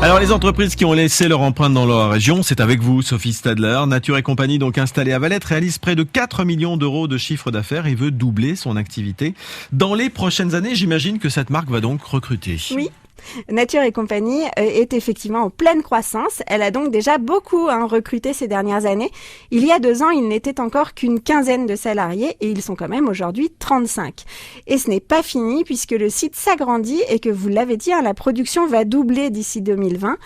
Alors les entreprises qui ont laissé leur empreinte dans leur région, c'est avec vous, Sophie Stadler. Nature et compagnie, donc installée à Valette, réalise près de 4 millions d'euros de chiffre d'affaires et veut doubler son activité. Dans les prochaines années, j'imagine que cette marque va donc recruter. Oui. Nature et compagnie est effectivement en pleine croissance. Elle a donc déjà beaucoup recruté ces dernières années. Il y a 2 ans, il n'était encore qu'une quinzaine de salariés et ils sont quand même aujourd'hui 35. Et ce n'est pas fini puisque le site s'agrandit et que vous l'avez dit, la production va doubler d'ici 2020.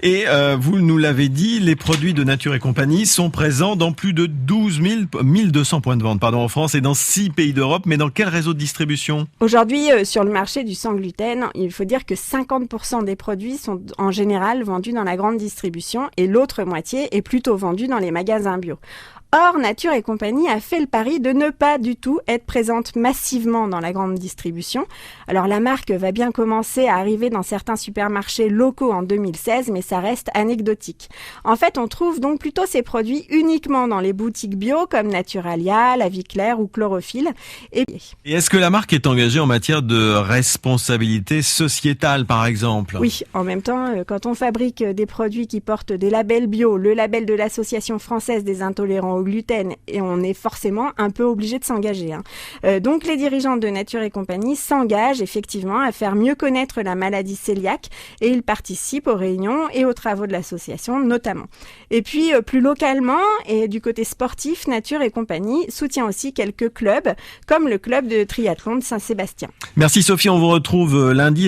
Et vous nous l'avez dit, les produits de Nature et compagnie sont présents dans plus de 1200 points de vente en France et dans 6 pays d'Europe. Mais dans quel réseau de distribution ? Aujourd'hui, sur le marché du sans gluten, il faut dire que 50% des produits sont en général vendus dans la grande distribution et l'autre moitié est plutôt vendue dans les magasins bio. Or, Nature et compagnie a fait le pari de ne pas du tout être présente massivement dans la grande distribution. Alors, la marque va bien commencer à arriver dans certains supermarchés locaux en 2016, mais ça reste anecdotique. En fait, on trouve donc plutôt ces produits uniquement dans les boutiques bio comme Naturalia, La Vie Claire ou Chlorophylle. Et est-ce que la marque est engagée en matière de responsabilité sociétale, par exemple ? Oui, en même temps, quand on fabrique des produits qui portent des labels bio, le label de l'Association française des intolérants au gluten, et on est forcément un peu obligé de s'engager. Donc les dirigeants de Nature et compagnie s'engagent effectivement à faire mieux connaître la maladie cœliaque et ils participent aux réunions et aux travaux de l'association notamment. Et puis plus localement et du côté sportif, Nature et compagnie soutient aussi quelques clubs comme le club de triathlon de Saint-Sébastien. Merci Sophie, on vous retrouve lundi.